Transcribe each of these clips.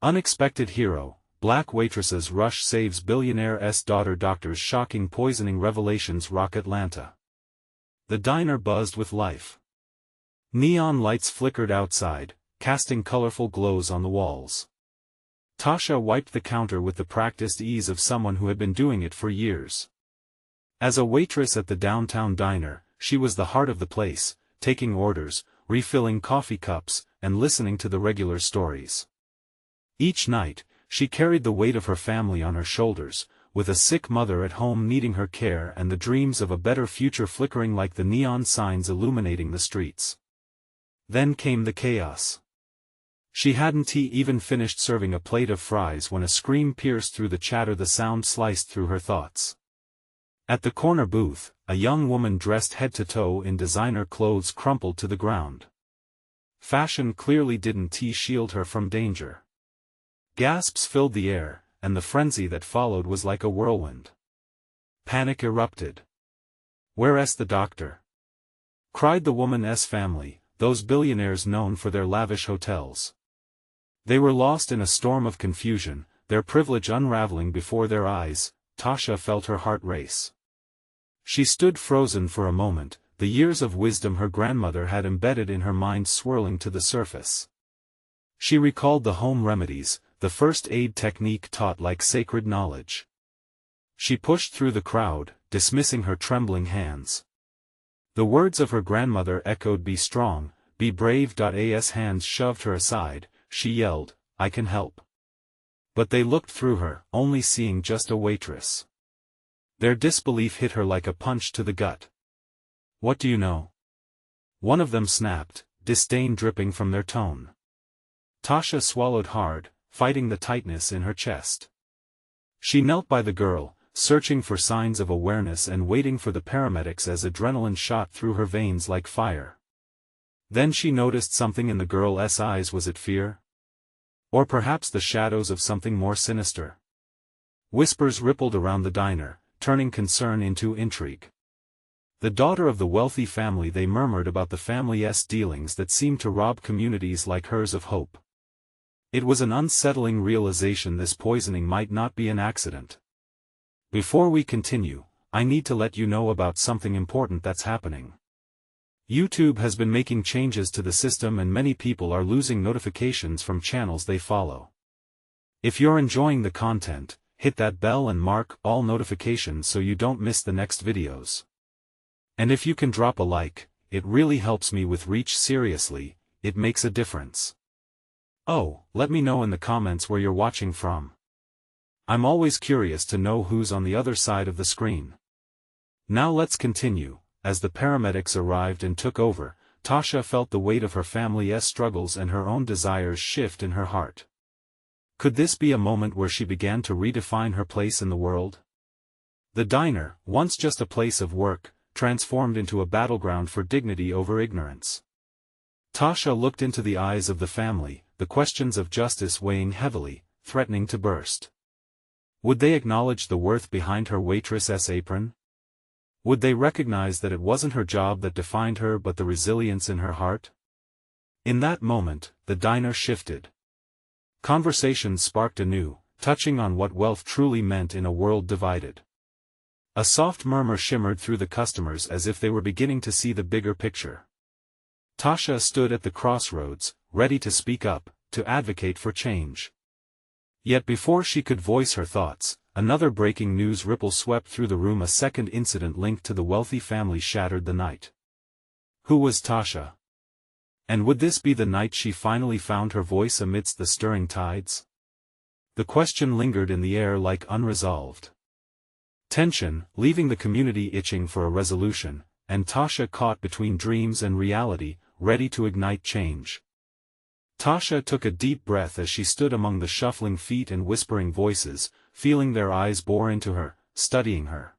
Unexpected hero, Black Waitress's rush saves Billionaire's daughter. Doctor's shocking poisoning revelations rock Atlanta. The diner buzzed with life. Neon lights flickered outside, casting colorful glows on the walls. Tasha wiped the counter with the practiced ease of someone who had been doing it for years. As a waitress at the downtown diner, she was the heart of the place, taking orders, refilling coffee cups, and listening to the regular stories. Each night, she carried the weight of her family on her shoulders, with a sick mother at home needing her care and the dreams of a better future flickering like the neon signs illuminating the streets. Then came the chaos. She hadn't even finished serving a plate of fries when a scream pierced through the chatter. The sound sliced through her thoughts. At the corner booth, a young woman dressed head to toe in designer clothes crumpled to the ground. Fashion clearly didn't shield her from danger. Gasps filled the air, and the frenzy that followed was like a whirlwind. Panic erupted. "Where's the doctor?" cried the woman's family, those billionaires known for their lavish hotels. They were lost in a storm of confusion, their privilege unraveling before their eyes. Tasha felt her heart race. She stood frozen for a moment, the years of wisdom her grandmother had embedded in her mind swirling to the surface. She recalled the home remedies, the first aid technique taught like sacred knowledge. She pushed through the crowd, dismissing her trembling hands. The words of her grandmother echoed, "Be strong, be brave." As hands shoved her aside, she yelled, "I can help." But they looked through her, only seeing just a waitress. Their disbelief hit her like a punch to the gut. "What do you know?" one of them snapped, disdain dripping from their tone. Tasha swallowed hard, fighting the tightness in her chest. She knelt by the girl, searching for signs of awareness and waiting for the paramedics as adrenaline shot through her veins like fire. Then she noticed something in the girl's eyes. Was it fear? Or perhaps the shadows of something more sinister? Whispers rippled around the diner, turning concern into intrigue. The daughter of the wealthy family, they murmured about the family's dealings that seemed to rob communities like hers of hope. It was an unsettling realization this poisoning might not be an accident. Before we continue, I need to let you know about something important that's happening. YouTube has been making changes to the system and many people are losing notifications from channels they follow. If you're enjoying the content, hit that bell and mark all notifications so you don't miss the next videos. And if you can drop a like, it really helps me with reach. Seriously, it makes a difference. Oh, let me know in the comments where you're watching from. I'm always curious to know who's on the other side of the screen. Now let's continue. As the paramedics arrived and took over, Tasha felt the weight of her family's struggles and her own desires shift in her heart. Could this be a moment where she began to redefine her place in the world? The diner, once just a place of work, transformed into a battleground for dignity over ignorance. Tasha looked into the eyes of the family, the questions of justice weighing heavily, threatening to burst. Would they acknowledge the worth behind her waitress's apron? Would they recognize that it wasn't her job that defined her but the resilience in her heart? In that moment, the diner shifted. Conversations sparked anew, touching on what wealth truly meant in a world divided. A soft murmur shimmered through the customers as if they were beginning to see the bigger picture. Tasha stood at the crossroads, ready to speak up, to advocate for change. Yet before she could voice her thoughts, another breaking news ripple swept through the room. A second incident linked to the wealthy family shattered the night. Who was Tasha? And would this be the night she finally found her voice amidst the stirring tides? The question lingered in the air like unresolved tension, leaving the community itching for a resolution, and Tasha caught between dreams and reality, ready to ignite change. Tasha took a deep breath as she stood among the shuffling feet and whispering voices, feeling their eyes bore into her, studying her.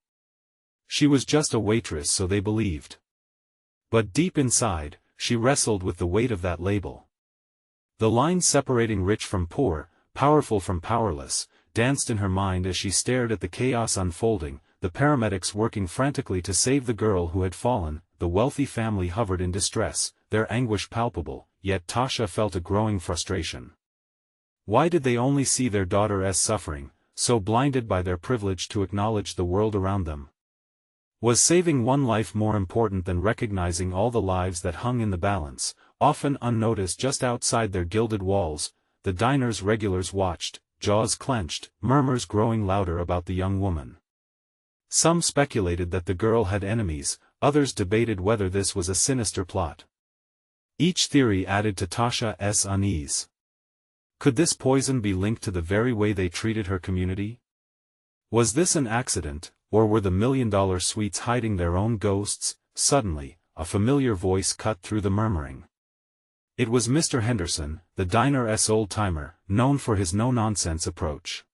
She was just a waitress, so they believed. But deep inside, she wrestled with the weight of that label. The line separating rich from poor, powerful from powerless, danced in her mind as she stared at the chaos unfolding, the paramedics working frantically to save the girl who had fallen, the wealthy family hovered in distress, their anguish palpable, yet Tasha felt a growing frustration. Why did they only see their daughter's suffering, so blinded by their privilege to acknowledge the world around them? Was saving one life more important than recognizing all the lives that hung in the balance, often unnoticed just outside their gilded walls? The diner's regulars watched, jaws clenched, murmurs growing louder about the young woman. Some speculated that the girl had enemies, others debated whether this was a sinister plot. Each theory added to Tasha's unease. Could this poison be linked to the very way they treated her community? Was this an accident, or were the million-dollar suites hiding their own ghosts? Suddenly, a familiar voice cut through the murmuring. It was Mr. Henderson, the diner's old-timer, known for his no-nonsense approach.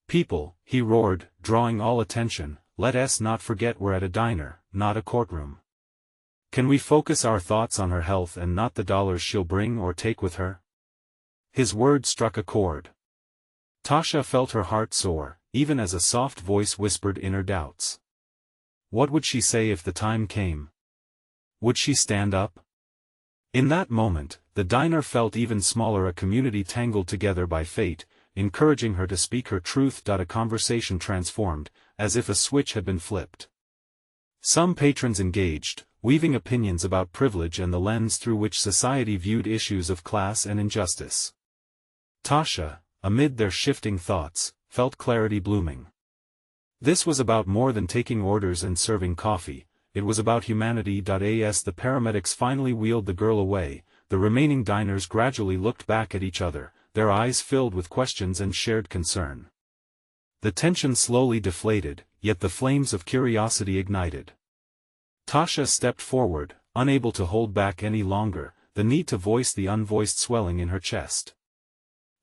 "People," he roared, drawing all attention, "let us not forget we're at a diner, not a courtroom. Can we focus our thoughts on her health and not the dollars she'll bring or take with her?" His words struck a chord. Tasha felt her heart soar, even as a soft voice whispered inner doubts. What would she say if the time came? Would she stand up? In that moment, the diner felt even smaller, a community tangled together by fate, encouraging her to speak her truth. A conversation transformed, as if a switch had been flipped. Some patrons engaged, weaving opinions about privilege and the lens through which society viewed issues of class and injustice. Tasha, amid their shifting thoughts, felt clarity blooming. This was about more than taking orders and serving coffee, it was about humanity. As the paramedics finally wheeled the girl away, the remaining diners gradually looked back at each other, their eyes filled with questions and shared concern. The tension slowly deflated, yet the flames of curiosity ignited. Tasha stepped forward, unable to hold back any longer, the need to voice the unvoiced swelling in her chest.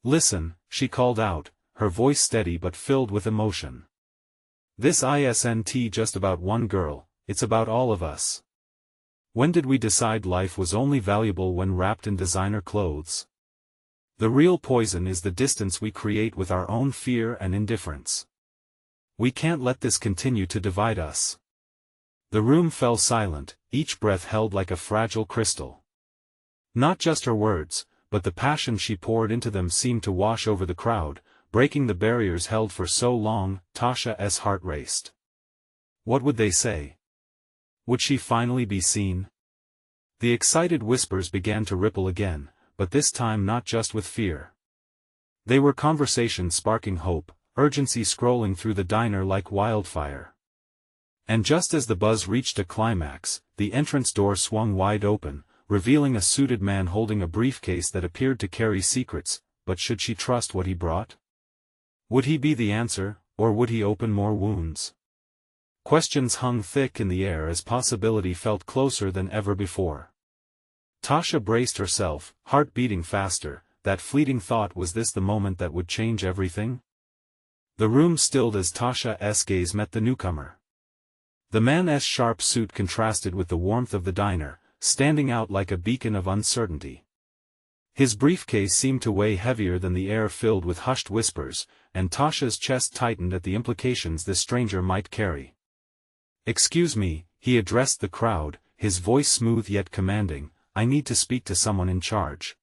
"Listen," she called out, her voice steady but filled with emotion. "This isn't just about one girl, it's about all of us. When did we decide life was only valuable when wrapped in designer clothes? The real poison is the distance we create with our own fear and indifference. We can't let this continue to divide us." The room fell silent, each breath held like a fragile crystal. Not just her words, but the passion she poured into them seemed to wash over the crowd, breaking the barriers held for so long. Tasha's heart raced. What would they say? Would she finally be seen? The excited whispers began to ripple again, but this time not just with fear. They were conversations sparking hope, urgency scrolling through the diner like wildfire. And just as the buzz reached a climax, the entrance door swung wide open, revealing a suited man holding a briefcase that appeared to carry secrets. But should she trust what he brought? Would he be the answer, or would he open more wounds? Questions hung thick in the air as possibility felt closer than ever before. Tasha braced herself, heart beating faster. That fleeting thought, was this the moment that would change everything? The room stilled as Tasha's gaze met the newcomer. The man's sharp suit contrasted with the warmth of the diner, standing out like a beacon of uncertainty. His briefcase seemed to weigh heavier than the air filled with hushed whispers, and Tasha's chest tightened at the implications this stranger might carry. "Excuse me," he addressed the crowd, his voice smooth yet commanding, "I need to speak to someone in charge."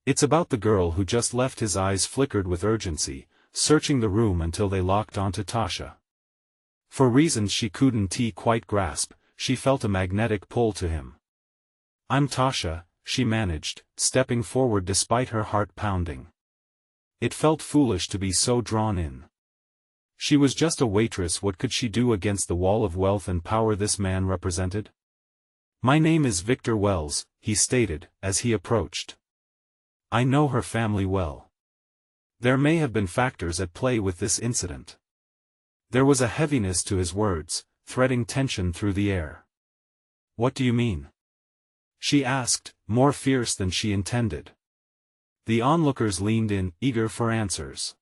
"It's about the girl who just left." His eyes flickered with urgency, searching the room until they locked onto Tasha. For reasons she couldn't quite grasp, she felt a magnetic pull to him. "I'm Tasha," she managed, stepping forward despite her heart pounding. It felt foolish to be so drawn in. She was just a waitress. What could she do against the wall of wealth and power this man represented? "My name is Victor Wells," he stated, as he approached. "I know her family well. There may have been factors at play with this incident." There was a heaviness to his words, threading tension through the air. "What do you mean?" she asked, more fierce than she intended. The onlookers leaned in, eager for answers.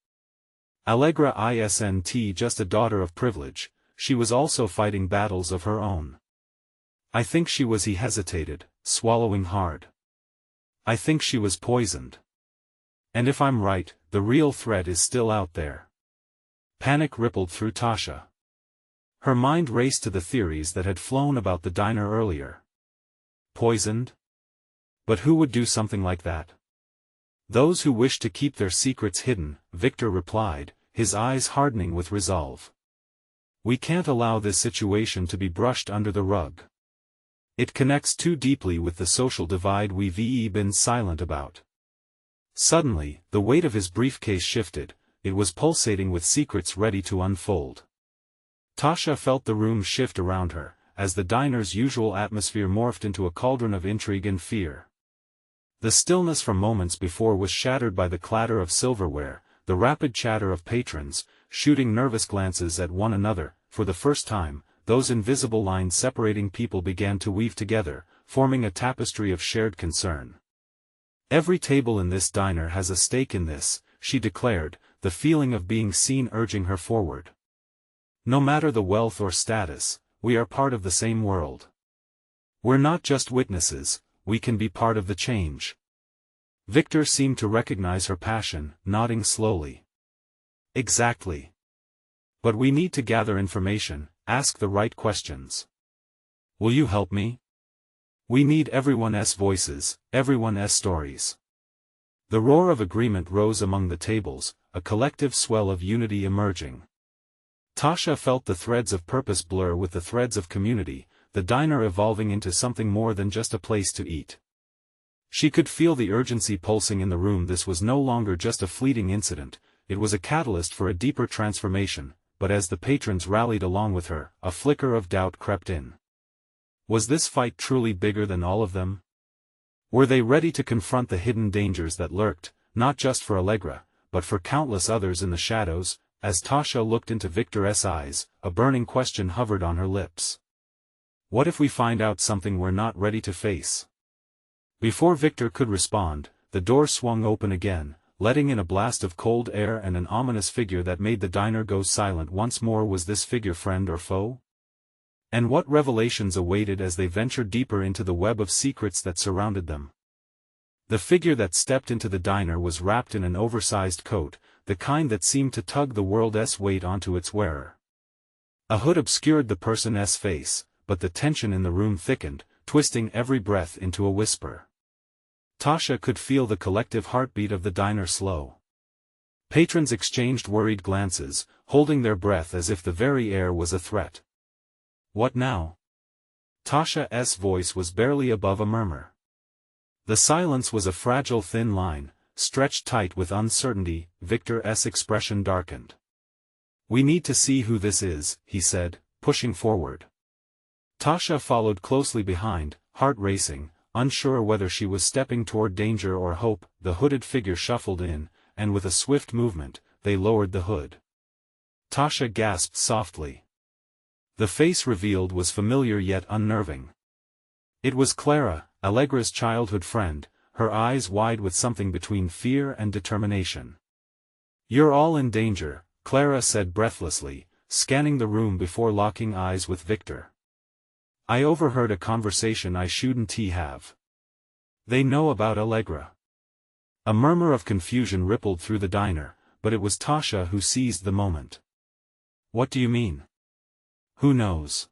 Allegra isn't just a daughter of privilege, she was also fighting battles of her own. "I think she was." He hesitated, swallowing hard. "I think she was poisoned. And if I'm right, the real threat is still out there." Panic rippled through Tasha. Her mind raced to the theories that had flown about the diner earlier. Poisoned? But who would do something like that? Those who wish to keep their secrets hidden, Victor replied, his eyes hardening with resolve. We can't allow this situation to be brushed under the rug. It connects too deeply with the social divide we've been silent about. Suddenly, the weight of his briefcase shifted, it was pulsating with secrets ready to unfold. Tasha felt the room shift around her, as the diner's usual atmosphere morphed into a cauldron of intrigue and fear. The stillness from moments before was shattered by the clatter of silverware, the rapid chatter of patrons, shooting nervous glances at one another. For the first time, those invisible lines separating people began to weave together, forming a tapestry of shared concern. Every table in this diner has a stake in this, she declared, the feeling of being seen urging her forward. No matter the wealth or status, we are part of the same world. We're not just witnesses, we can be part of the change. Victor seemed to recognize her passion, nodding slowly. Exactly. But we need to gather information, ask the right questions. Will you help me? We need everyone's voices, everyone's stories. The roar of agreement rose among the tables, a collective swell of unity emerging. Tasha felt the threads of purpose blur with the threads of community, the diner evolving into something more than just a place to eat. She could feel the urgency pulsing in the room. This was no longer just a fleeting incident, it was a catalyst for a deeper transformation, but as the patrons rallied along with her, a flicker of doubt crept in. Was this fight truly bigger than all of them? Were they ready to confront the hidden dangers that lurked, not just for Allegra, but for countless others in the shadows? As Tasha looked into Victor's eyes, a burning question hovered on her lips. What if we find out something we're not ready to face? Before Victor could respond, the door swung open again, letting in a blast of cold air and an ominous figure that made the diner go silent once more. Was this figure friend or foe? And what revelations awaited as they ventured deeper into the web of secrets that surrounded them? The figure that stepped into the diner was wrapped in an oversized coat, the kind that seemed to tug the world's weight onto its wearer. A hood obscured the person's face, but the tension in the room thickened, twisting every breath into a whisper. Tasha could feel the collective heartbeat of the diner slow. Patrons exchanged worried glances, holding their breath as if the very air was a threat. What now? Tasha's voice was barely above a murmur. The silence was a fragile thin line, stretched tight with uncertainty. Victor's expression darkened. We need to see who this is, he said, pushing forward. Tasha followed closely behind, heart racing, unsure whether she was stepping toward danger or hope. The hooded figure shuffled in, and with a swift movement, they lowered the hood. Tasha gasped softly. The face revealed was familiar yet unnerving. It was Clara, Allegra's childhood friend, her eyes wide with something between fear and determination. You're all in danger, Clara said breathlessly, scanning the room before locking eyes with Victor. I overheard a conversation I shouldn't have. They know about Allegra. A murmur of confusion rippled through the diner, but it was Tasha who seized the moment. What do you mean? Who knows?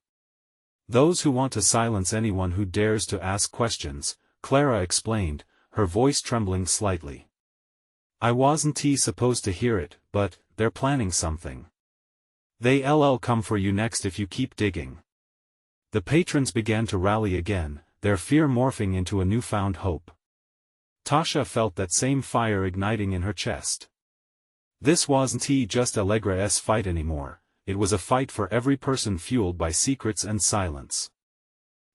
Those who want to silence anyone who dares to ask questions, Clara explained, her voice trembling slightly. I wasn't supposed to hear it, but they're planning something. They'll come for you next if you keep digging. The patrons began to rally again, their fear morphing into a newfound hope. Tasha felt that same fire igniting in her chest. This wasn't just Allegra's fight anymore, it was a fight for every person fueled by secrets and silence.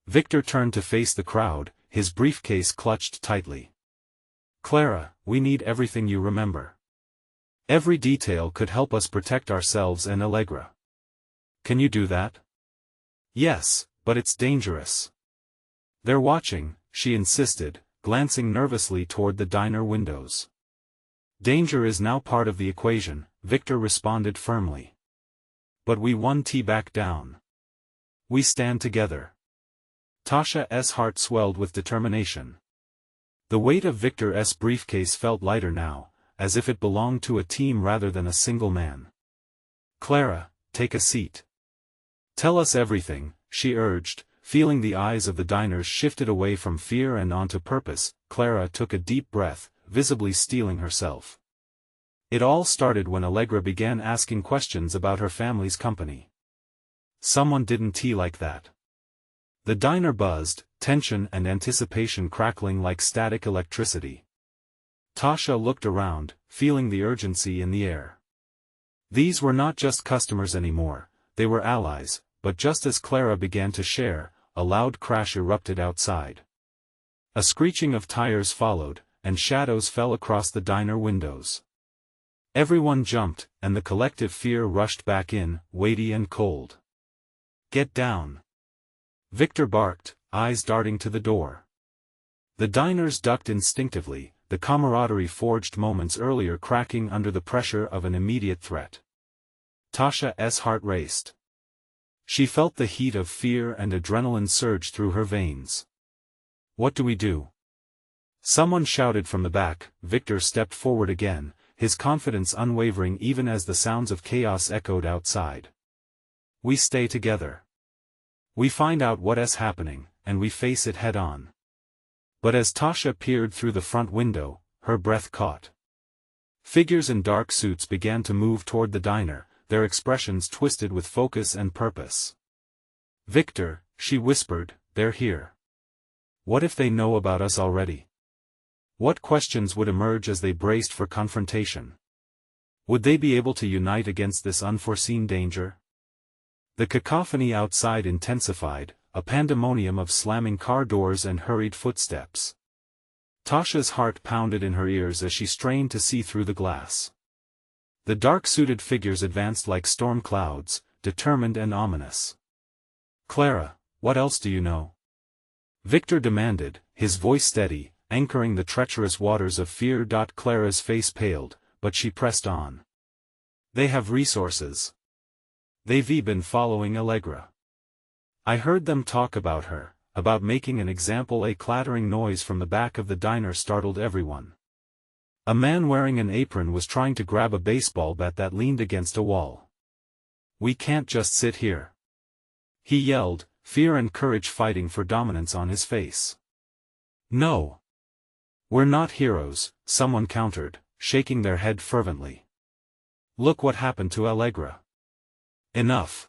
Victor turned to face the crowd, his briefcase clutched tightly. Clara, we need everything you remember. Every detail could help us protect ourselves and Allegra. Can you do that? Yes, but it's dangerous. They're watching, she insisted, glancing nervously toward the diner windows. Danger is now part of the equation, Victor responded firmly. But we won't back down. We stand together. Tasha's heart swelled with determination. The weight of Victor's briefcase felt lighter now, as if it belonged to a team rather than a single man. Clara, take a seat. Tell us everything, she urged, feeling the eyes of the diners shifted away from fear and onto purpose. Clara took a deep breath, visibly steeling herself. It all started when Allegra began asking questions about her family's company. Someone didn't tea like that. The diner buzzed, tension and anticipation crackling like static electricity. Tasha looked around, feeling the urgency in the air. These were not just customers anymore, they were allies, but just as Clara began to share, a loud crash erupted outside. A screeching of tires followed, and shadows fell across the diner windows. Everyone jumped, and the collective fear rushed back in, weighty and cold. "Get down!" Victor barked, eyes darting to the door. The diners ducked instinctively, the camaraderie forged moments earlier cracking under the pressure of an immediate threat. Tasha's heart raced. She felt the heat of fear and adrenaline surge through her veins. "What do we do?" Someone shouted from the back. Victor stepped forward again, his confidence unwavering even as the sounds of chaos echoed outside. "We stay together. We find out what's happening, and we face it head-on." But as Tasha peered through the front window, her breath caught. Figures in dark suits began to move toward the diner, their expressions twisted with focus and purpose. "Victor," she whispered, "they're here. What if they know about us already?" What questions would emerge as they braced for confrontation? Would they be able to unite against this unforeseen danger? The cacophony outside intensified, a pandemonium of slamming car doors and hurried footsteps. Tasha's heart pounded in her ears as she strained to see through the glass. The dark-suited figures advanced like storm clouds, determined and ominous. "Clara, what else do you know?" Victor demanded, his voice steady, anchoring the treacherous waters of fear. Clara's face paled, but she pressed on. "They have resources. They've been following Allegra. I heard them talk about her, about making an example." A clattering noise from the back of the diner startled everyone. A man wearing an apron was trying to grab a baseball bat that leaned against a wall. "We can't just sit here," he yelled, fear and courage fighting for dominance on his face. "No. We're not heroes," someone countered, shaking their head fervently. "Look what happened to Allegra." "Enough."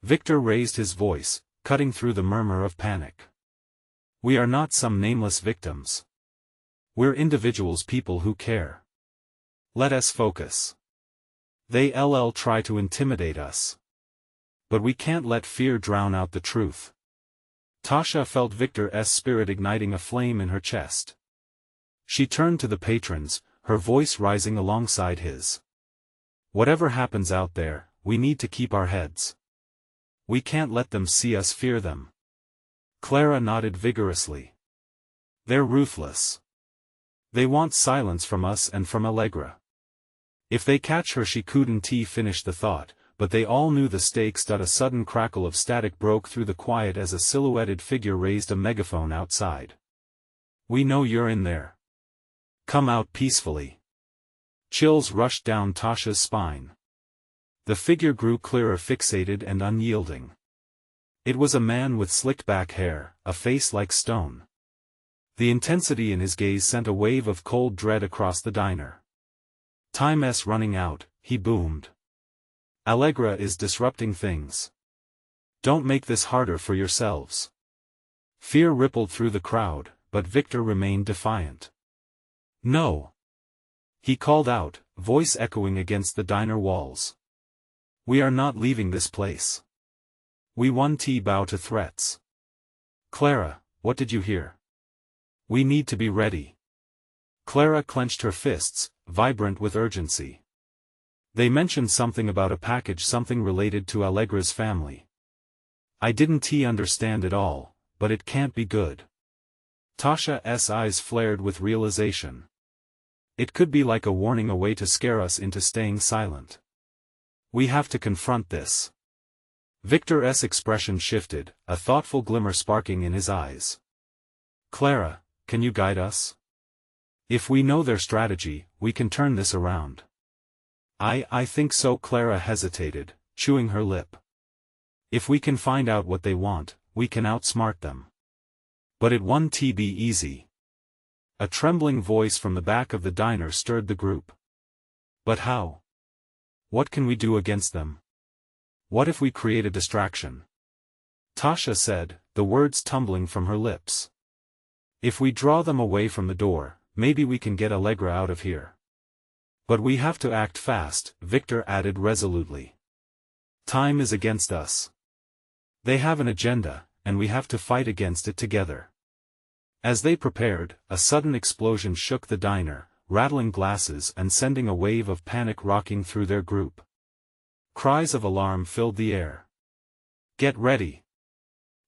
Victor raised his voice, cutting through the murmur of panic. "We are not some nameless victims. We're individuals, people who care. Let us focus. They'll try to intimidate us. But we can't let fear drown out the truth." Tasha felt Victor's spirit igniting a flame in her chest. She turned to the patrons, her voice rising alongside his. "Whatever happens out there, we need to keep our heads. We can't let them see us fear them." Clara nodded vigorously. "They're ruthless. They want silence from us and from Allegra. If they catch her." She couldn't finish the thought, but they all knew the stakes. A sudden crackle of static broke through the quiet as a silhouetted figure raised a megaphone outside. "We know you're in there. Come out peacefully." Chills rushed down Tasha's spine. The figure grew clearer, fixated and unyielding. It was a man with slicked back hair, a face like stone. The intensity in his gaze sent a wave of cold dread across the diner. "Time's running out," he boomed. "Allegra is disrupting things. Don't make this harder for yourselves." Fear rippled through the crowd, but Victor remained defiant. "No!" he called out, voice echoing against the diner walls. "We are not leaving this place. We won't bow to threats." "Clara, what did you hear? We need to be ready." Clara clenched her fists, vibrant with urgency. "They mentioned something about a package, something related to Allegra's family. I didn't understand it all, but it can't be good." Tasha's eyes flared with realization. It could be like a warning, a way to scare us into staying silent. "We have to confront this." Victor's expression shifted, a thoughtful glimmer sparking in his eyes. "Clara, can you guide us? If we know their strategy, we can turn this around." I think so." Clara hesitated, chewing her lip. "If we can find out what they want, we can outsmart them. But it won't be easy." A trembling voice from the back of the diner stirred the group. But how? What can we do against them? What if we create a distraction? Tasha said, the words tumbling from her lips. If we draw them away from the door, maybe we can get Allegra out of here. But we have to act fast, Victor added resolutely. Time is against us. They have an agenda, and we have to fight against it together. As they prepared, a sudden explosion shook the diner, rattling glasses and sending a wave of panic rocking through their group. Cries of alarm filled the air. Get ready!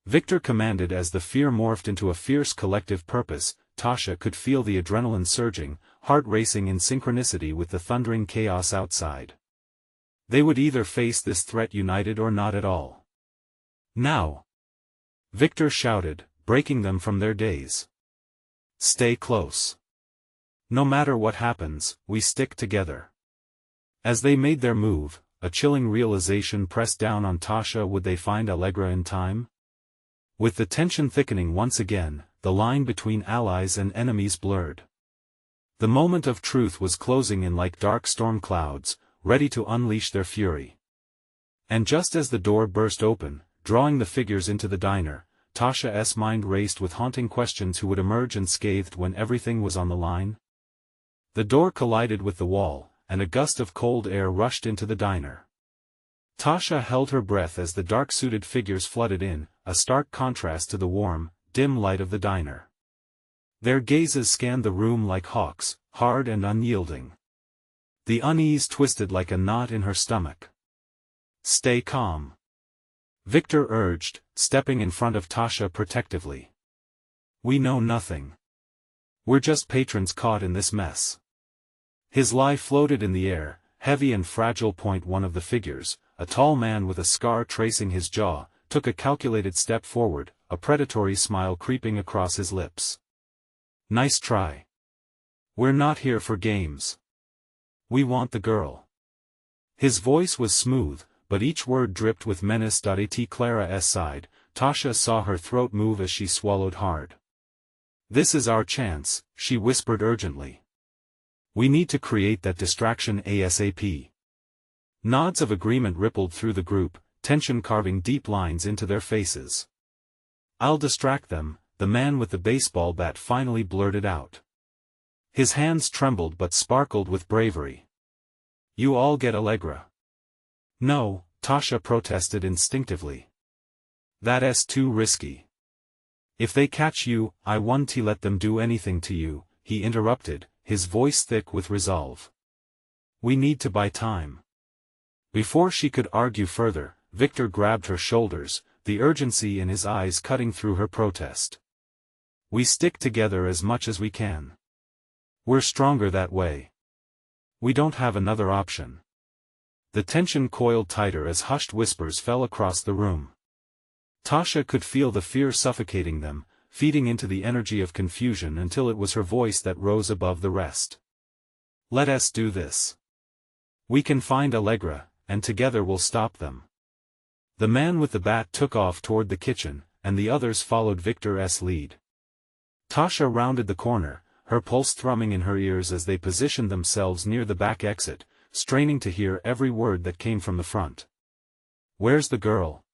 Victor commanded as the fear morphed into a fierce collective purpose. Tasha could feel the adrenaline surging, heart racing in synchronicity with the thundering chaos outside. They would either face this threat united or not at all. Now! Victor shouted, breaking them from their daze. Stay close. No matter what happens, we stick together. As they made their move, a chilling realization pressed down on Tasha. Would they find Allegra in time? With the tension thickening once again, the line between allies and enemies blurred. The moment of truth was closing in like dark storm clouds, ready to unleash their fury. And just as the door burst open, drawing the figures into the diner, Tasha's mind raced with haunting questions. Who would emerge unscathed when everything was on the line? The door collided with the wall, and a gust of cold air rushed into the diner. Tasha held her breath as the dark-suited figures flooded in, a stark contrast to the warm, dim light of the diner. Their gazes scanned the room like hawks, hard and unyielding. The unease twisted like a knot in her stomach. Stay calm. Victor urged, stepping in front of Tasha protectively. We know nothing. We're just patrons caught in this mess. His lie floated in the air, heavy and fragile. One of the figures, a tall man with a scar tracing his jaw, took a calculated step forward, a predatory smile creeping across his lips. Nice try. We're not here for games. We want the girl. His voice was smooth, but each word dripped with menace. At Clara's side, Tasha saw her throat move as she swallowed hard. This is our chance, she whispered urgently. We need to create that distraction ASAP. Nods of agreement rippled through the group, tension carving deep lines into their faces. I'll distract them, the man with the baseball bat finally blurted out. His hands trembled but sparkled with bravery. You all get Allegra. No, Tasha protested instinctively. That's too risky. If they catch you, I won't let them do anything to you, he interrupted, his voice thick with resolve. We need to buy time. Before she could argue further, Victor grabbed her shoulders, the urgency in his eyes cutting through her protest. We stick together as much as we can. We're stronger that way. We don't have another option. The tension coiled tighter as hushed whispers fell across the room. Tasha could feel the fear suffocating them, feeding into the energy of confusion until it was her voice that rose above the rest. Let us do this. We can find Allegra, and together we'll stop them. The man with the bat took off toward the kitchen, and the others followed Victor's lead. Tasha rounded the corner, her pulse thrumming in her ears as they positioned themselves near the back exit, straining to hear every word that came from the front. Where's the girl?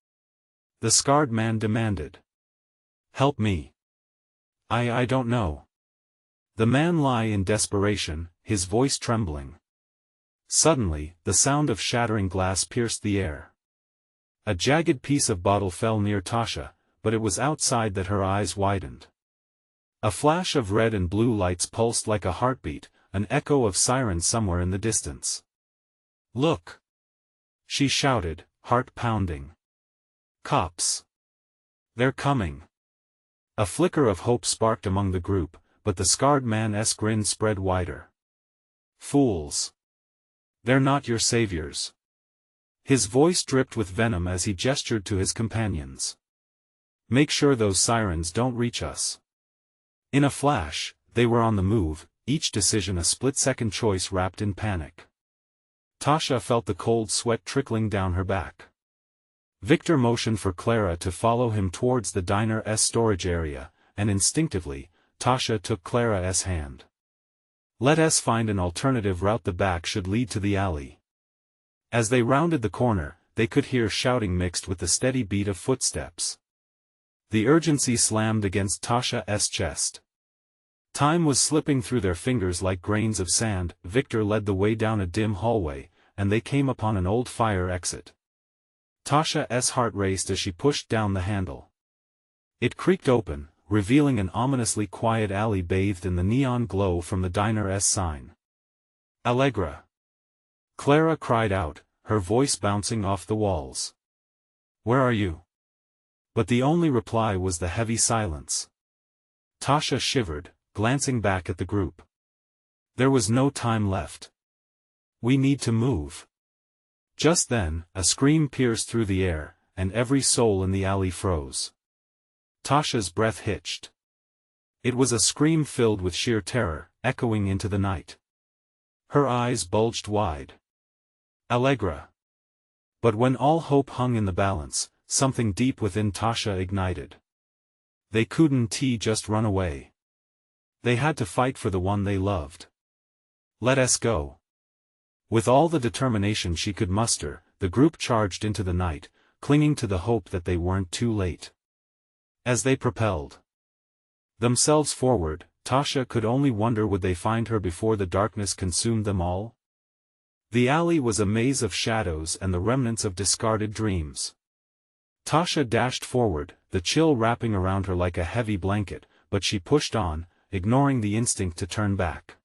The scarred man demanded. Help me. I don't know. The man lay in desperation, his voice trembling. Suddenly, the sound of shattering glass pierced the air. A jagged piece of bottle fell near Tasha, but it was outside that her eyes widened. A flash of red and blue lights pulsed like a heartbeat, an echo of sirens somewhere in the distance. Look! She shouted, heart pounding. Cops! They're coming! A flicker of hope sparked among the group, but the scarred man's grin spread wider. Fools! They're not your saviors. His voice dripped with venom as he gestured to his companions. Make sure those sirens don't reach us. In a flash, they were on the move, each decision a split-second choice wrapped in panic. Tasha felt the cold sweat trickling down her back. Victor motioned for Clara to follow him towards the diner's storage area, and instinctively, Tasha took Clara's hand. Let us find an alternative route. The back should lead to the alley. As they rounded the corner, they could hear shouting mixed with the steady beat of footsteps. The urgency slammed against Tasha's chest. Time was slipping through their fingers like grains of sand. Victor led the way down a dim hallway, and they came upon an old fire exit. Tasha's heart raced as she pushed down the handle. It creaked open, revealing an ominously quiet alley bathed in the neon glow from the diner's sign. Allegra! Clara cried out, her voice bouncing off the walls. Where are you? But the only reply was the heavy silence. Tasha shivered, glancing back at the group. There was no time left. We need to move. Just then, a scream pierced through the air, and every soul in the alley froze. Tasha's breath hitched. It was a scream filled with sheer terror, echoing into the night. Her eyes bulged wide. Allegra. But when all hope hung in the balance, something deep within Tasha ignited. They couldn't just run away. They had to fight for the one they loved. Let us go. With all the determination she could muster, the group charged into the night, clinging to the hope that they weren't too late. As they propelled themselves forward, Tasha could only wonder, would they find her before the darkness consumed them all? The alley was a maze of shadows and the remnants of discarded dreams. Tasha dashed forward, the chill wrapping around her like a heavy blanket, but she pushed on, ignoring the instinct to turn back.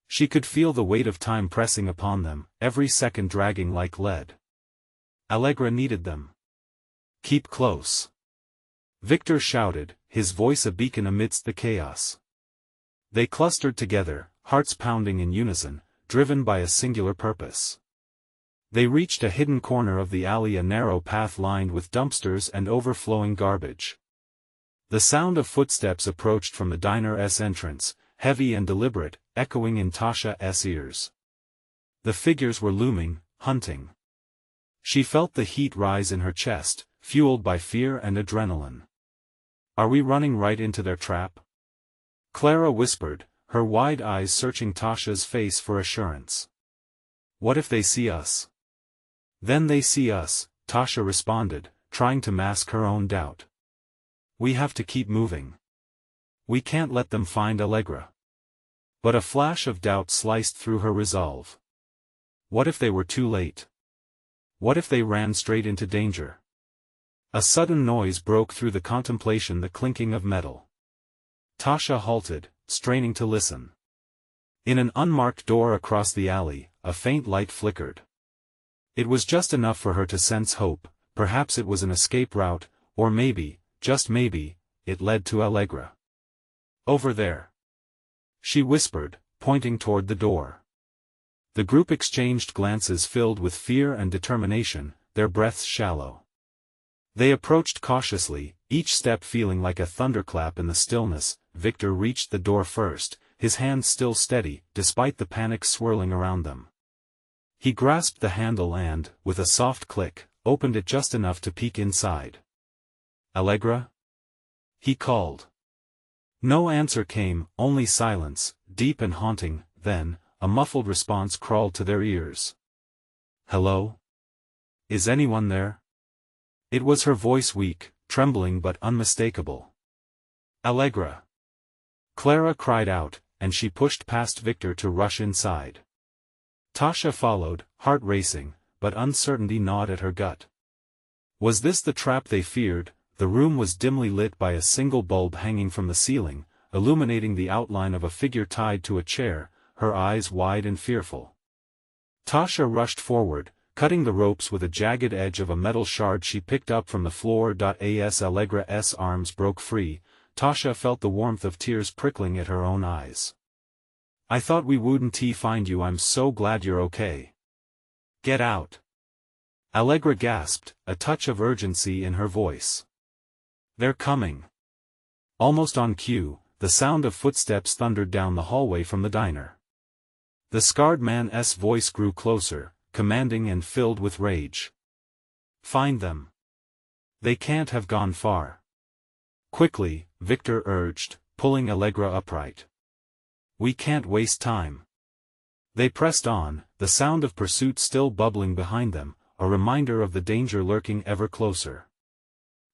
She could feel the weight of time pressing upon them, every second dragging like lead. Allegra needed them. Keep close. Victor shouted, his voice a beacon amidst the chaos. They clustered together, hearts pounding in unison, driven by a singular purpose. They reached a hidden corner of the alley, a narrow path lined with dumpsters and overflowing garbage. The sound of footsteps approached from the diner's entrance, heavy and deliberate, echoing in Tasha's ears. The figures were looming, hunting. She felt the heat rise in her chest, fueled by fear and adrenaline. Are we running right into their trap? Clara whispered, her wide eyes searching Tasha's face for assurance. What if they see us? Then they see us, Tasha responded, trying to mask her own doubt. We have to keep moving. We can't let them find Allegra. But a flash of doubt sliced through her resolve. What if they were too late? What if they ran straight into danger? A sudden noise broke through the contemplation, the clinking of metal. Tasha halted, straining to listen. In an unmarked door across the alley, a faint light flickered. It was just enough for her to sense hope. Perhaps it was an escape route, or maybe, just maybe, it led to Allegra. Over there. She whispered, pointing toward the door. The group exchanged glances filled with fear and determination, their breaths shallow. They approached cautiously, each step feeling like a thunderclap in the stillness. Victor reached the door first, his hand still steady, despite the panic swirling around them. He grasped the handle and, with a soft click, opened it just enough to peek inside. Allegra? He called. No answer came, only silence, deep and haunting. Then, a muffled response crawled to their ears. Hello? Is anyone there? It was her voice, weak, trembling but unmistakable. Allegra. Clara cried out, and she pushed past Victor to rush inside. Tasha followed, heart racing, but uncertainty gnawed at her gut. Was this the trap they feared? The room was dimly lit by a single bulb hanging from the ceiling, illuminating the outline of a figure tied to a chair, her eyes wide and fearful. Tasha rushed forward, cutting the ropes with a jagged edge of a metal shard she picked up from the floor. As Allegra's arms broke free, Tasha felt the warmth of tears prickling at her own eyes. I thought we wouldn't find you. I'm so glad you're okay. Get out. Allegra gasped, a touch of urgency in her voice. They're coming. Almost on cue, the sound of footsteps thundered down the hallway from the diner. The scarred man's voice grew closer, commanding and filled with rage. Find them. They can't have gone far. Quickly, Victor urged, pulling Allegra upright. We can't waste time. They pressed on, the sound of pursuit still bubbling behind them, a reminder of the danger lurking ever closer.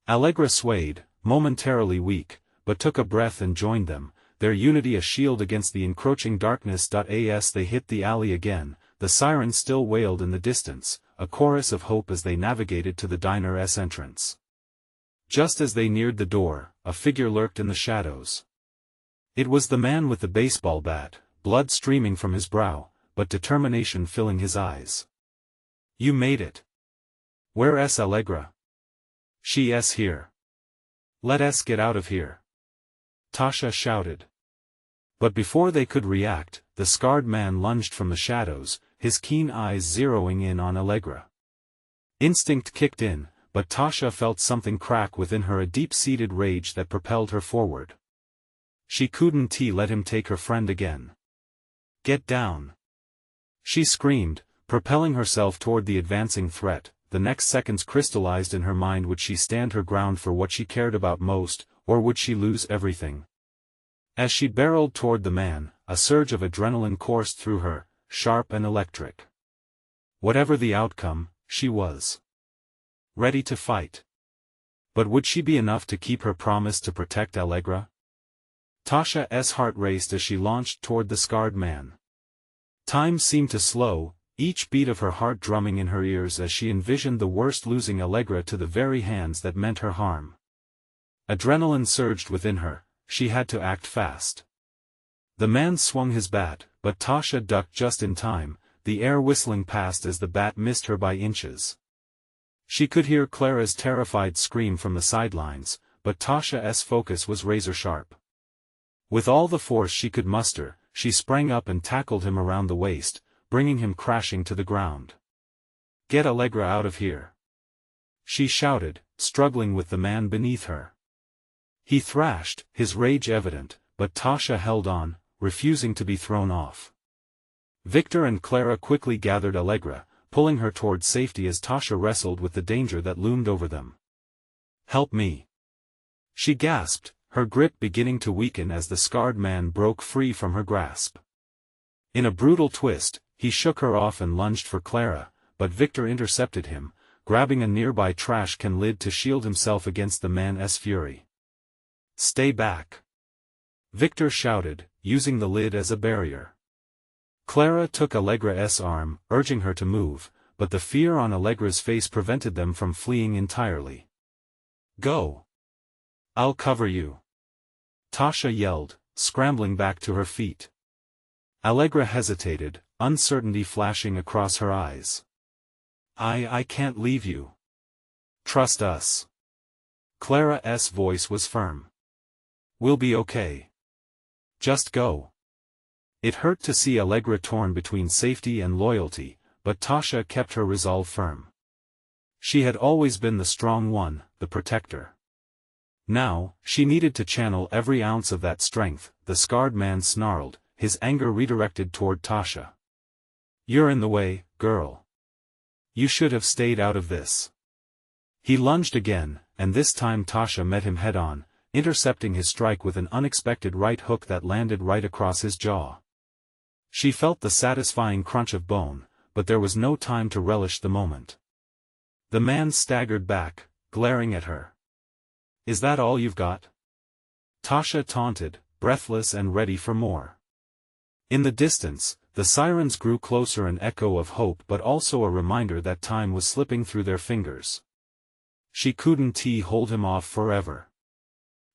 Allegra swayed, momentarily weak, but took a breath and joined them, their unity a shield against the encroaching darkness. As they hit the alley again, the siren still wailed in the distance, a chorus of hope as they navigated to the diner's entrance. Just as they neared the door, a figure lurked in the shadows. It was the man with the baseball bat, blood streaming from his brow, but determination filling his eyes. You made it. Where's Allegra? She's here. Let us get out of here. Tasha shouted. But before they could react, the scarred man lunged from the shadows, his keen eyes zeroing in on Allegra. Instinct kicked in, but Tasha felt something crack within her, a deep-seated rage that propelled her forward. She couldn't let him take her friend again. Get down! She screamed, propelling herself toward the advancing threat. The next seconds crystallized in her mind. Would she stand her ground for what she cared about most, or would she lose everything? As she barreled toward the man, a surge of adrenaline coursed through her, sharp and electric. Whatever the outcome, she was ready to fight. But would she be enough to keep her promise to protect Allegra? Tasha's heart raced as she launched toward the scarred man. Time seemed to slow, each beat of her heart drumming in her ears as she envisioned the worst, losing Allegra to the very hands that meant her harm. Adrenaline surged within her, she had to act fast. The man swung his bat, but Tasha ducked just in time, the air whistling past as the bat missed her by inches. She could hear Clara's terrified scream from the sidelines, but Tasha's focus was razor-sharp. With all the force she could muster, she sprang up and tackled him around the waist, bringing him crashing to the ground. Get Allegra out of here! She shouted, struggling with the man beneath her. He thrashed, his rage evident, but Tasha held on, refusing to be thrown off. Victor and Clara quickly gathered Allegra, pulling her toward safety as Tasha wrestled with the danger that loomed over them. Help me! She gasped, her grip beginning to weaken as the scarred man broke free from her grasp. In a brutal twist, he shook her off and lunged for Clara, but Victor intercepted him, grabbing a nearby trash can lid to shield himself against the man's fury. Stay back! Victor shouted, using the lid as a barrier. Clara took Allegra's arm, urging her to move, but the fear on Allegra's face prevented them from fleeing entirely. Go! I'll cover you! Tasha yelled, scrambling back to her feet. Allegra hesitated, uncertainty flashing across her eyes. I can't leave you. Trust us. Clara's voice was firm. We'll be okay. Just go. It hurt to see Allegra torn between safety and loyalty, but Tasha kept her resolve firm. She had always been the strong one, the protector. Now, she needed to channel every ounce of that strength. The scarred man snarled, his anger redirected toward Tasha. You're in the way, girl. You should have stayed out of this. He lunged again, and this time Tasha met him head-on, intercepting his strike with an unexpected right hook that landed right across his jaw. She felt the satisfying crunch of bone, but there was no time to relish the moment. The man staggered back, glaring at her. Is that all you've got? Tasha taunted, breathless and ready for more. In the distance, the sirens grew closer, an echo of hope but also a reminder that time was slipping through their fingers. She couldn't hold him off forever.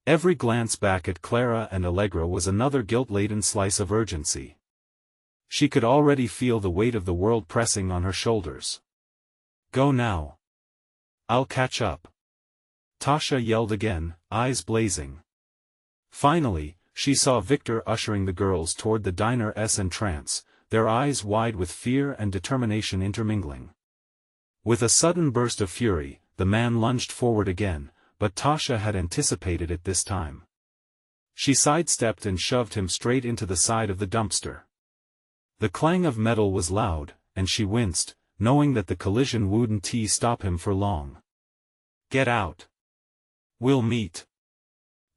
Every glance back at Clara and Allegra was another guilt-laden slice of urgency. She could already feel the weight of the world pressing on her shoulders. Go now. I'll catch up. Tasha yelled again, eyes blazing. Finally, she saw Victor ushering the girls toward the diner's entrance, their eyes wide with fear and determination intermingling. With a sudden burst of fury, the man lunged forward again, but Tasha had anticipated it this time. She sidestepped and shoved him straight into the side of the dumpster. The clang of metal was loud, and she winced, knowing that the collision wouldn't stop him for long. Get out! We'll meet!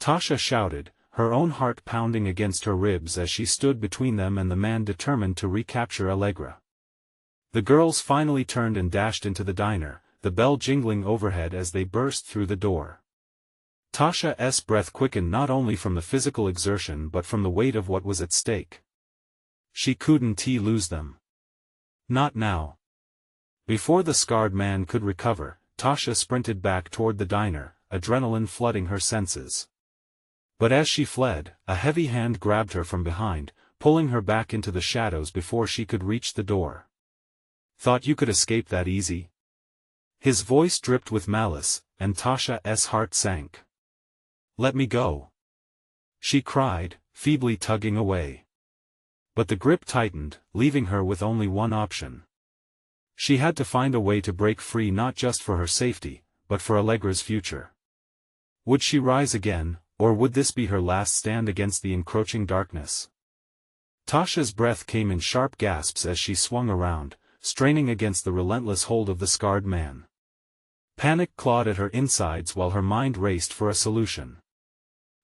Tasha shouted, her own heart pounding against her ribs as she stood between them and the man determined to recapture Allegra. The girls finally turned and dashed into the diner, the bell jingling overhead as they burst through the door. Tasha's breath quickened not only from the physical exertion but from the weight of what was at stake. She couldn't lose them. Not now. Before the scarred man could recover, Tasha sprinted back toward the diner, adrenaline flooding her senses. But as she fled, a heavy hand grabbed her from behind, pulling her back into the shadows before she could reach the door. "Thought you could escape that easy?" His voice dripped with malice, and Tasha's heart sank. "Let me go," she cried, feebly tugging away. But the grip tightened, leaving her with only one option. She had to find a way to break free, not just for her safety, but for Allegra's future. Would she rise again, or would this be her last stand against the encroaching darkness? Tasha's breath came in sharp gasps as she swung around, straining against the relentless hold of the scarred man. Panic clawed at her insides while her mind raced for a solution.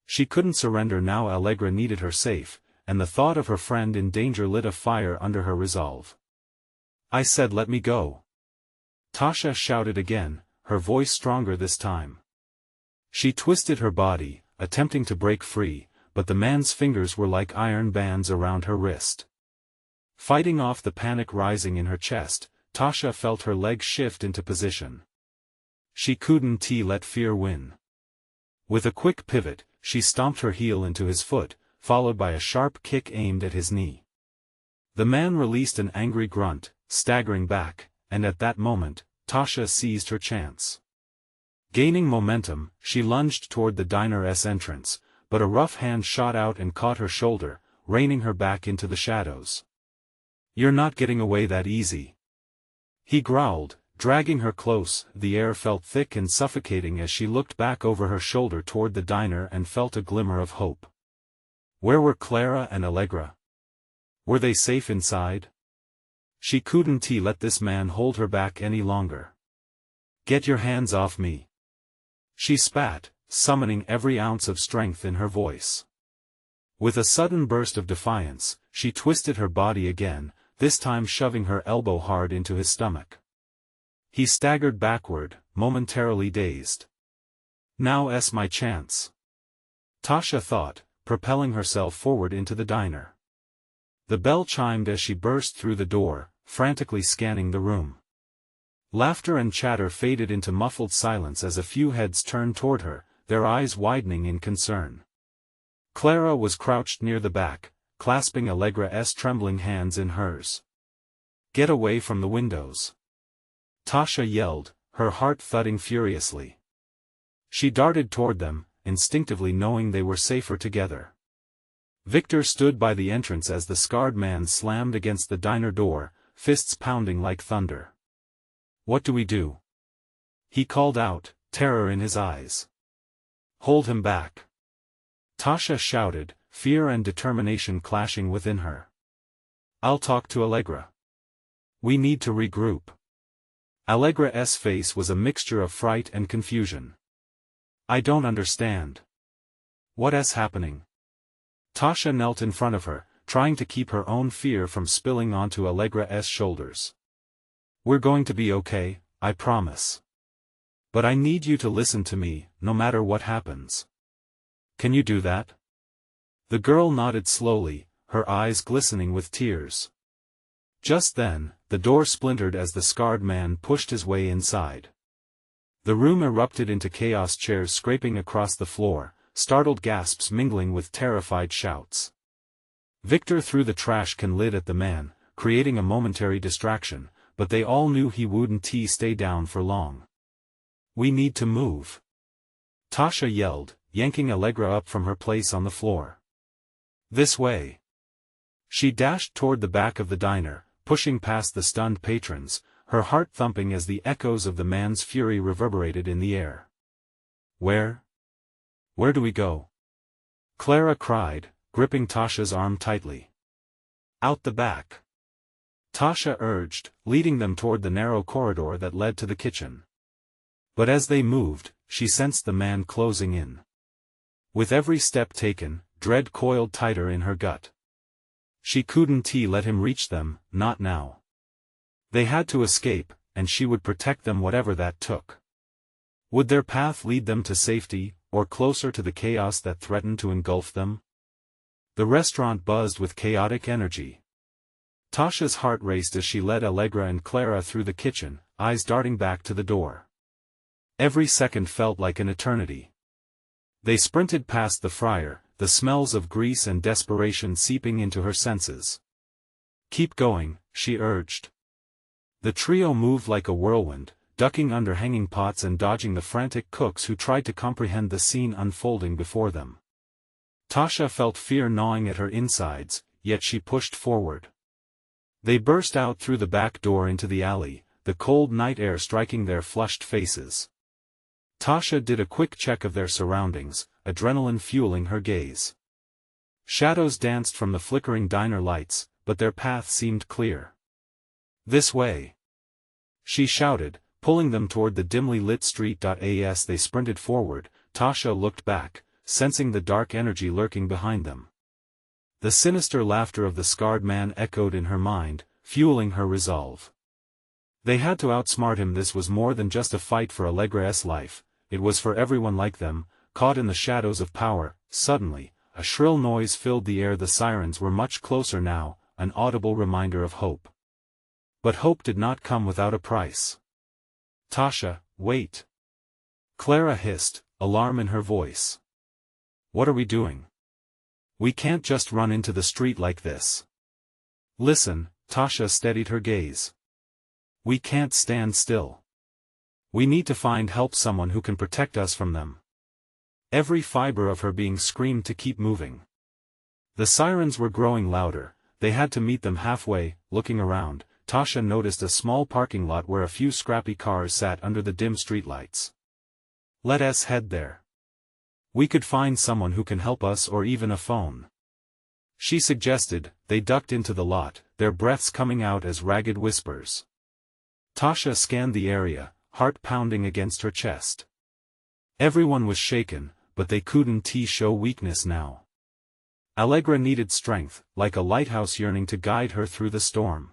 She couldn't surrender now. Allegra needed her safe, and the thought of her friend in danger lit a fire under her resolve. "I said let me go," Tasha shouted again, her voice stronger this time. She twisted her body, attempting to break free, but the man's fingers were like iron bands around her wrist. Fighting off the panic rising in her chest, Tasha felt her legs shift into position. She couldn't let fear win. With a quick pivot, she stomped her heel into his foot, followed by a sharp kick aimed at his knee. The man released an angry grunt, staggering back, and at that moment, Tasha seized her chance. Gaining momentum, she lunged toward the diner's entrance, but a rough hand shot out and caught her shoulder, reining her back into the shadows. "You're not getting away that easy," he growled, dragging her close. The air felt thick and suffocating as she looked back over her shoulder toward the diner and felt a glimmer of hope. Where were Clara and Allegra? Were they safe inside? She couldn't let this man hold her back any longer. "Get your hands off me," she spat, summoning every ounce of strength in her voice. With a sudden burst of defiance, she twisted her body again, this time shoving her elbow hard into his stomach. He staggered backward, momentarily dazed. "Now's my chance," Tasha thought, propelling herself forward into the diner. The bell chimed as she burst through the door, frantically scanning the room. Laughter and chatter faded into muffled silence as a few heads turned toward her, their eyes widening in concern. Clara was crouched near the back, clasping Allegra's trembling hands in hers. "Get away from the windows," Tasha yelled, her heart thudding furiously. She darted toward them, instinctively knowing they were safer together. Victor stood by the entrance as the scarred man slammed against the diner door, fists pounding like thunder. "What do we do?" he called out, terror in his eyes. "Hold him back," Tasha shouted, fear and determination clashing within her. "I'll talk to Allegra. We need to regroup." Allegra's face was a mixture of fright and confusion. "I don't understand. What's happening?" Tasha knelt in front of her, trying to keep her own fear from spilling onto Allegra's shoulders. "We're going to be okay, I promise. But I need you to listen to me, no matter what happens. Can you do that?" The girl nodded slowly, her eyes glistening with tears. Just then, the door splintered as the scarred man pushed his way inside. The room erupted into chaos, chairs scraping across the floor, startled gasps mingling with terrified shouts. Victor threw the trash can lid at the man, creating a momentary distraction, but they all knew he wouldn't stay down for long. "We need to move," Tasha yelled, yanking Allegra up from her place on the floor. "This way." She dashed toward the back of the diner, pushing past the stunned patrons, her heart thumping as the echoes of the man's fury reverberated in the air. Where do we go?" Clara cried, gripping Tasha's arm tightly. "Out the back," Tasha urged, leading them toward the narrow corridor that led to the kitchen. But as they moved, she sensed the man closing in. With every step taken, dread coiled tighter in her gut. She couldn't let him reach them, not now. They had to escape, and she would protect them whatever that took. Would their path lead them to safety, or closer to the chaos that threatened to engulf them? The restaurant buzzed with chaotic energy. Tasha's heart raced as she led Allegra and Clara through the kitchen, eyes darting back to the door. Every second felt like an eternity. They sprinted past the fryer, the smells of grease and desperation seeping into her senses. "Keep going," she urged. The trio moved like a whirlwind, ducking under hanging pots and dodging the frantic cooks who tried to comprehend the scene unfolding before them. Tasha felt fear gnawing at her insides, yet she pushed forward. They burst out through the back door into the alley, the cold night air striking their flushed faces. Tasha did a quick check of their surroundings, adrenaline fueling her gaze. Shadows danced from the flickering diner lights, but their path seemed clear. "This way!" she shouted, pulling them toward the dimly lit street. As they sprinted forward, Tasha looked back, sensing the dark energy lurking behind them. The sinister laughter of the scarred man echoed in her mind, fueling her resolve. They had to outsmart him. This was more than just a fight for Allegra's life, it was for everyone like them, caught in the shadows of power. Suddenly, a shrill noise filled the air. The sirens were much closer now, an audible reminder of hope. But hope did not come without a price. "Tasha, wait!" Clara hissed, alarm in her voice. "What are we doing? We can't just run into the street like this." "Listen," Tasha steadied her gaze. "We can't stand still. We need to find help, someone who can protect us from them." Every fiber of her being screamed to keep moving. The sirens were growing louder, they had to meet them halfway. Looking around, Tasha noticed a small parking lot where a few scrappy cars sat under the dim streetlights. "Let us head there. We could find someone who can help us, or even a phone," she suggested. They ducked into the lot, their breaths coming out as ragged whispers. Tasha scanned the area, heart pounding against her chest. Everyone was shaken, but they couldn't show weakness now. Allegra needed strength, like a lighthouse yearning to guide her through the storm.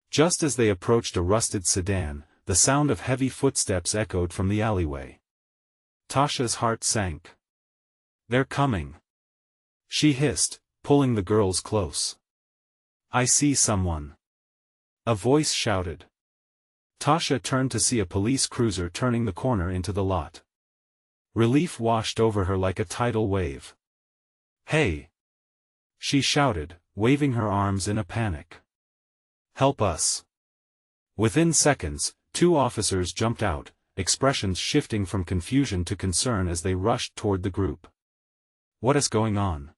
Just as they approached a rusted sedan, the sound of heavy footsteps echoed from the alleyway. Tasha's heart sank. "They're coming," she hissed, pulling the girls close. "I see someone," a voice shouted. Tasha turned to see a police cruiser turning the corner into the lot. Relief washed over her like a tidal wave. "Hey!" she shouted, waving her arms in a panic. "Help us!" Within seconds, two officers jumped out, expressions shifting from confusion to concern as they rushed toward the group. "What is going on?"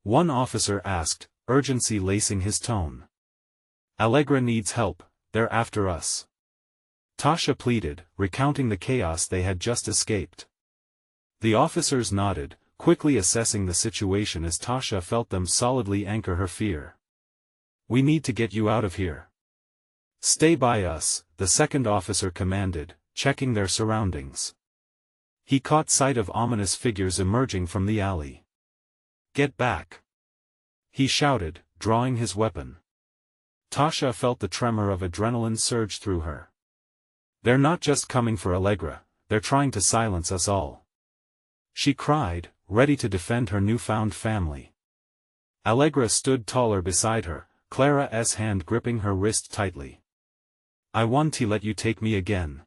one officer asked, urgency lacing his tone. "Allegra needs help, they're after us," Tasha pleaded, recounting the chaos they had just escaped. The officers nodded, quickly assessing the situation as Tasha felt them solidly anchor her fear. "We need to get you out of here. Stay by us," the second officer commanded, checking their surroundings. He caught sight of ominous figures emerging from the alley. "Get back!" he shouted, drawing his weapon. Tasha felt the tremor of adrenaline surge through her. "They're not just coming for Allegra, they're trying to silence us all," she cried, ready to defend her newfound family. Allegra stood taller beside her, Clara's hand gripping her wrist tightly. "I want to let you take me again,"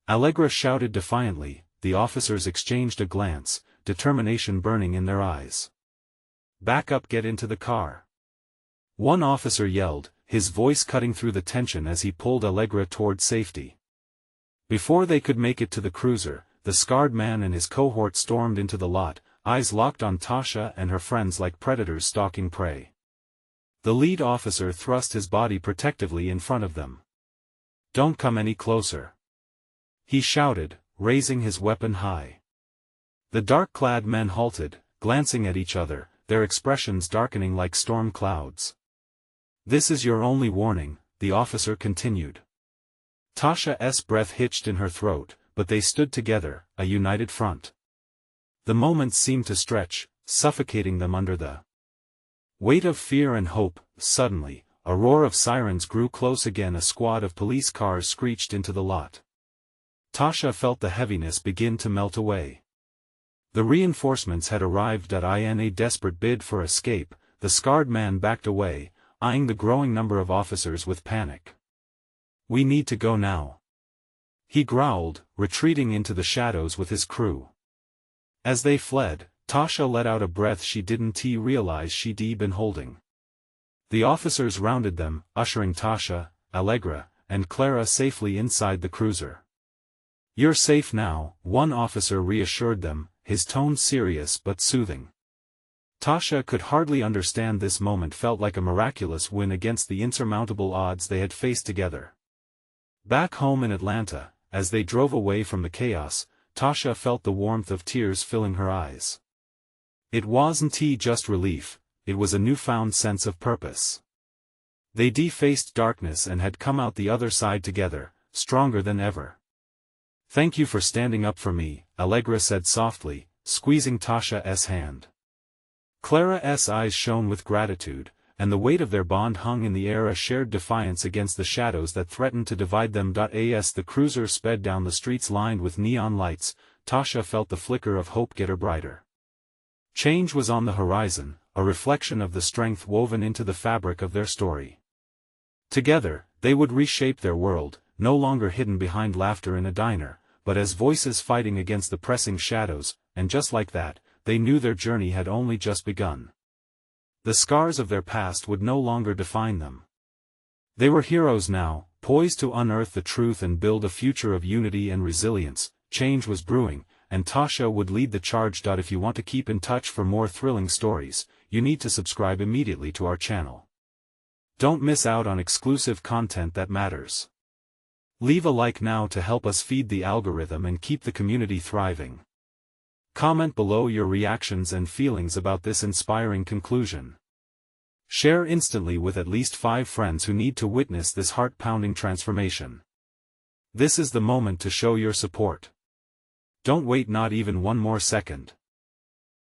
Allegra shouted defiantly. The officers exchanged a glance, determination burning in their eyes. "Back up, get into the car," one officer yelled, his voice cutting through the tension as he pulled Allegra toward safety. Before they could make it to the cruiser, the scarred man and his cohort stormed into the lot, eyes locked on Tasha and her friends like predators stalking prey. The lead officer thrust his body protectively in front of them. "Don't come any closer," he shouted, raising his weapon high. The dark-clad men halted, glancing at each other, their expressions darkening like storm clouds. "This is your only warning," the officer continued. Tasha's breath hitched in her throat, but they stood together, a united front. The moments seemed to stretch, suffocating them under the weight of fear and hope. Suddenly, a roar of sirens grew close again. A squad of police cars screeched into the lot. Tasha felt the heaviness begin to melt away. The reinforcements had arrived. In a desperate bid for escape, the scarred man backed away, eyeing the growing number of officers with panic. "We need to go now," he growled, retreating into the shadows with his crew. As they fled, Tasha let out a breath she didn't realize she'd been holding. The officers rounded them, ushering Tasha, Allegra, and Clara safely inside the cruiser. "You're safe now," one officer reassured them, his tone serious but soothing. Tasha could hardly understand this moment. Felt like a miraculous win against the insurmountable odds they had faced together. Back home in Atlanta, as they drove away from the chaos, Tasha felt the warmth of tears filling her eyes. It wasn't just relief, it was a newfound sense of purpose. They faced darkness and had come out the other side together, stronger than ever. "Thank you for standing up for me," Allegra said softly, squeezing Tasha's hand. Clara's eyes shone with gratitude, and the weight of their bond hung in the air, a shared defiance against the shadows that threatened to divide them. As the cruiser sped down the streets lined with neon lights, Tasha felt the flicker of hope get her brighter. Change was on the horizon, a reflection of the strength woven into the fabric of their story. Together, they would reshape their world, no longer hidden behind laughter in a diner, but as voices fighting against the pressing shadows, and just like that, they knew their journey had only just begun. The scars of their past would no longer define them. They were heroes now, poised to unearth the truth and build a future of unity and resilience. Change was brewing, and Tasha would lead the charge. If you want to keep in touch for more thrilling stories, you need to subscribe immediately to our channel. Don't miss out on exclusive content that matters. Leave a like now to help us feed the algorithm and keep the community thriving. Comment below your reactions and feelings about this inspiring conclusion. Share instantly with at least 5 friends who need to witness this heart-pounding transformation. This is the moment to show your support. Don't wait not even one more second.